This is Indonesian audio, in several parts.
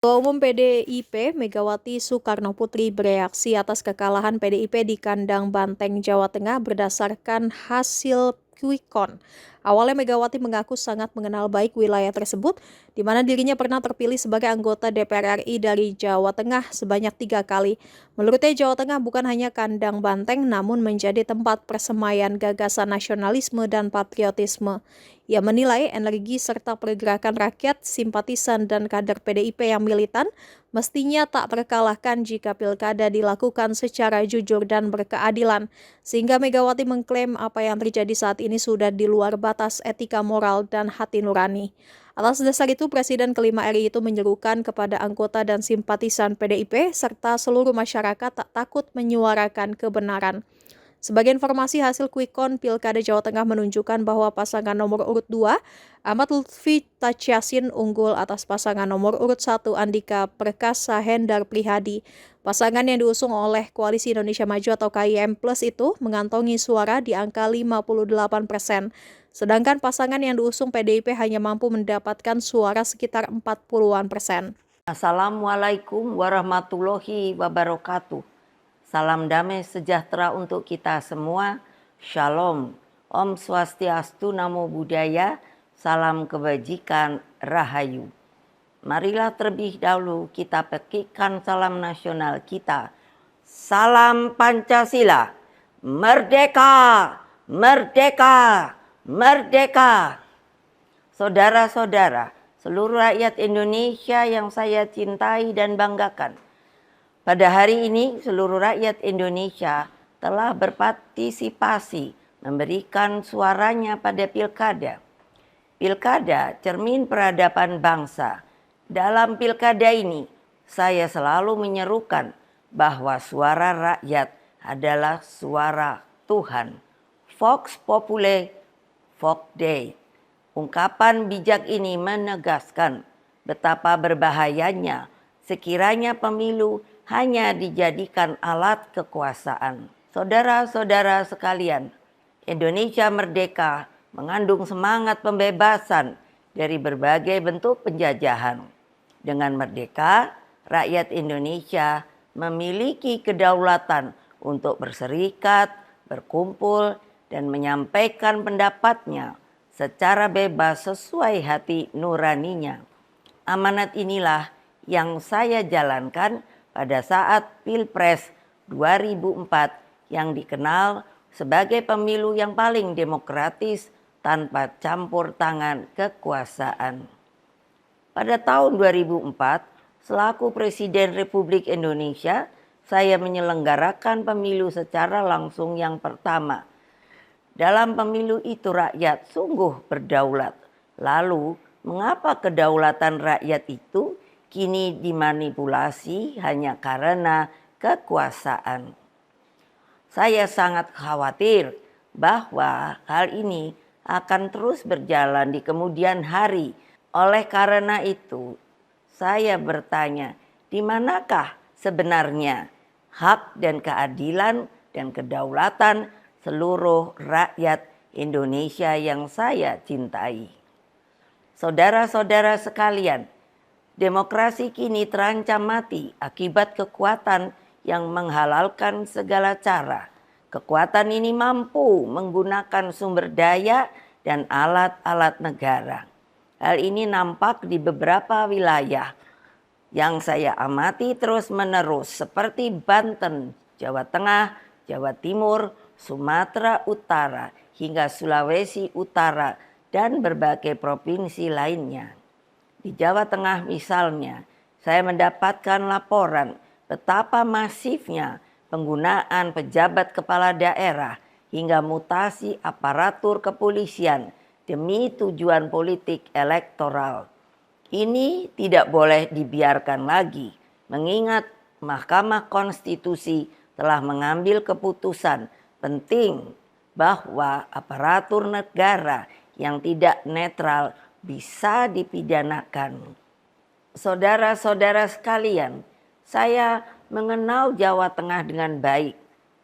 Ketua Umum PDIP Megawati Soekarnoputri bereaksi atas kekalahan PDIP di kandang Banteng, Jawa Tengah berdasarkan hasil quick count. Awalnya Megawati mengaku sangat mengenal baik wilayah tersebut, di mana dirinya pernah terpilih sebagai anggota DPR RI dari Jawa Tengah sebanyak 3 kali. Menurutnya Jawa Tengah bukan hanya kandang Banteng, namun menjadi tempat persemaian gagasan nasionalisme dan patriotisme. Ia menilai energi serta pergerakan rakyat, simpatisan, dan kader PDIP yang militan mestinya tak terkalahkan jika pilkada dilakukan secara jujur dan berkeadilan. Sehingga Megawati mengklaim apa yang terjadi saat ini sudah di luar batas etika moral dan hati nurani. Atas dasar itu, Presiden kelima RI itu menyerukan kepada anggota dan simpatisan PDIP serta seluruh masyarakat tak takut menyuarakan kebenaran. Sebagai informasi, hasil quick count Pilkada Jawa Tengah menunjukkan bahwa pasangan nomor urut 2, Ahmad Lutfi Tachiasin, unggul atas pasangan nomor urut 1, Andika Perkasa Hendar Prihadi. Pasangan yang diusung oleh Koalisi Indonesia Maju atau KIM Plus itu mengantongi suara di angka 58%. Sedangkan pasangan yang diusung PDIP hanya mampu mendapatkan suara sekitar 40-an%. Assalamualaikum warahmatullahi wabarakatuh. Salam damai sejahtera untuk kita semua. Shalom. Om Swastiastu, Namo Buddhaya. Salam kebajikan, Rahayu. Marilah terlebih dahulu kita petikkan salam nasional kita. Salam Pancasila. Merdeka! Merdeka! Merdeka! Saudara-saudara, seluruh rakyat Indonesia yang saya cintai dan banggakan. Pada hari ini seluruh rakyat Indonesia telah berpartisipasi memberikan suaranya pada pilkada. Pilkada cermin peradaban bangsa. Dalam pilkada ini saya selalu menyerukan bahwa suara rakyat adalah suara Tuhan. Vox Populi, Vox Dei. Ungkapan bijak ini menegaskan betapa berbahayanya sekiranya pemilu hanya dijadikan alat kekuasaan. Saudara-saudara sekalian, Indonesia merdeka mengandung semangat pembebasan dari berbagai bentuk penjajahan. Dengan merdeka, rakyat Indonesia memiliki kedaulatan untuk berserikat, berkumpul, dan menyampaikan pendapatnya secara bebas sesuai hati nuraninya. Amanat inilah yang saya jalankan pada saat Pilpres 2004 yang dikenal sebagai pemilu yang paling demokratis tanpa campur tangan kekuasaan. Pada tahun 2004, selaku Presiden Republik Indonesia, saya menyelenggarakan pemilu secara langsung yang pertama. Dalam pemilu itu rakyat sungguh berdaulat. Lalu, mengapa kedaulatan rakyat itu kini dimanipulasi hanya karena kekuasaan? Saya sangat khawatir bahwa hal ini akan terus berjalan di kemudian hari. Oleh karena itu, saya bertanya, di manakah sebenarnya hak dan keadilan dan kedaulatan seluruh rakyat Indonesia yang saya cintai? Saudara-saudara sekalian, demokrasi kini terancam mati akibat kekuatan yang menghalalkan segala cara. Kekuatan ini mampu menggunakan sumber daya dan alat-alat negara. Hal ini nampak di beberapa wilayah yang saya amati terus-menerus seperti Banten, Jawa Tengah, Jawa Timur, Sumatera Utara, hingga Sulawesi Utara, dan berbagai provinsi lainnya. Di Jawa Tengah misalnya, saya mendapatkan laporan betapa masifnya penggunaan pejabat kepala daerah hingga mutasi aparatur kepolisian demi tujuan politik elektoral. Ini tidak boleh dibiarkan lagi, mengingat Mahkamah Konstitusi telah mengambil keputusan penting bahwa aparatur negara yang tidak netral bisa dipidanakan. Saudara-saudara sekalian, saya mengenal Jawa Tengah dengan baik.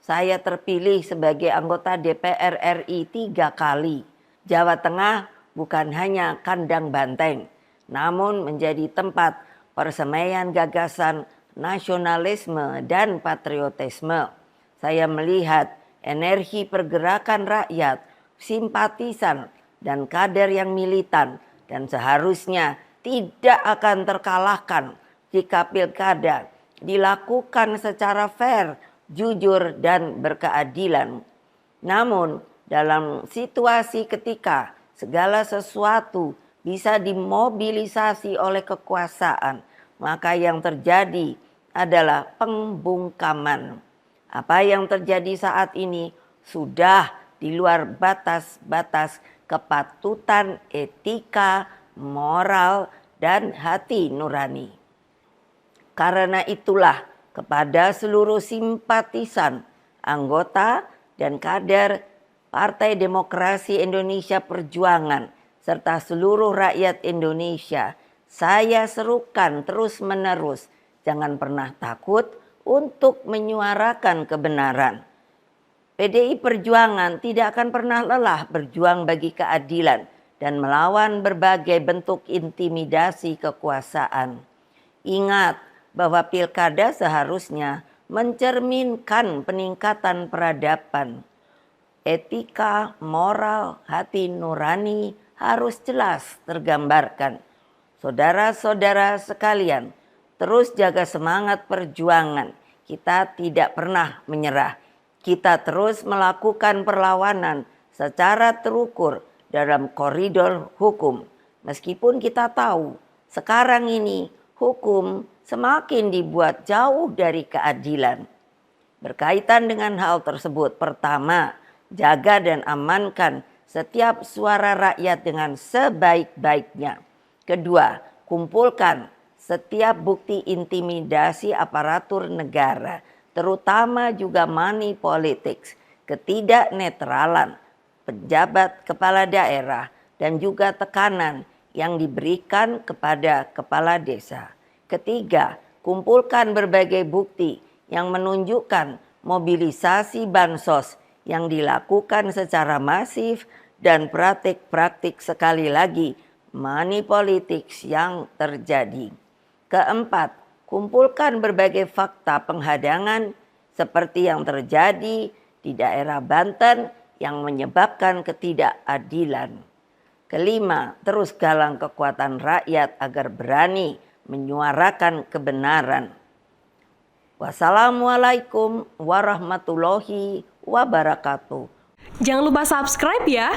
Saya terpilih sebagai anggota DPR RI 3 kali. Jawa Tengah bukan hanya kandang banteng, namun menjadi tempat persemaian gagasan nasionalisme dan patriotisme. Saya melihat energi pergerakan rakyat, simpatisan, dan kader yang militan dan seharusnya tidak akan terkalahkan jika pilkada dilakukan secara fair, jujur, dan berkeadilan. Namun, dalam situasi ketika segala sesuatu bisa dimobilisasi oleh kekuasaan, maka yang terjadi adalah pembungkaman. Apa yang terjadi saat ini sudah di luar batas-batas kepatutan etika, moral, dan hati nurani. Karena itulah kepada seluruh simpatisan, anggota, dan kader Partai Demokrasi Indonesia Perjuangan serta seluruh rakyat Indonesia, saya serukan terus-menerus, jangan pernah takut untuk menyuarakan kebenaran. PDI Perjuangan tidak akan pernah lelah berjuang bagi keadilan dan melawan berbagai bentuk intimidasi kekuasaan. Ingat bahwa pilkada seharusnya mencerminkan peningkatan peradaban. Etika, moral, hati nurani harus jelas tergambarkan. Saudara-saudara sekalian, terus jaga semangat perjuangan. Kita tidak pernah menyerah. Kita terus melakukan perlawanan secara terukur dalam koridor hukum. Meskipun kita tahu sekarang ini hukum semakin dibuat jauh dari keadilan. Berkaitan dengan hal tersebut, pertama, jaga dan amankan setiap suara rakyat dengan sebaik-baiknya. Kedua, kumpulkan setiap bukti intimidasi aparatur negara, terutama juga money politics, ketidaknetralan pejabat kepala daerah, dan juga tekanan yang diberikan kepada kepala desa. Ketiga, kumpulkan berbagai bukti yang menunjukkan mobilisasi bansos yang dilakukan secara masif dan praktik-praktik sekali lagi money politics yang terjadi. Keempat, kumpulkan berbagai fakta penghadangan seperti yang terjadi di daerah Banten yang menyebabkan ketidakadilan. Kelima, terus galang kekuatan rakyat agar berani menyuarakan kebenaran. Wassalamualaikum warahmatullahi wabarakatuh. Jangan lupa subscribe ya.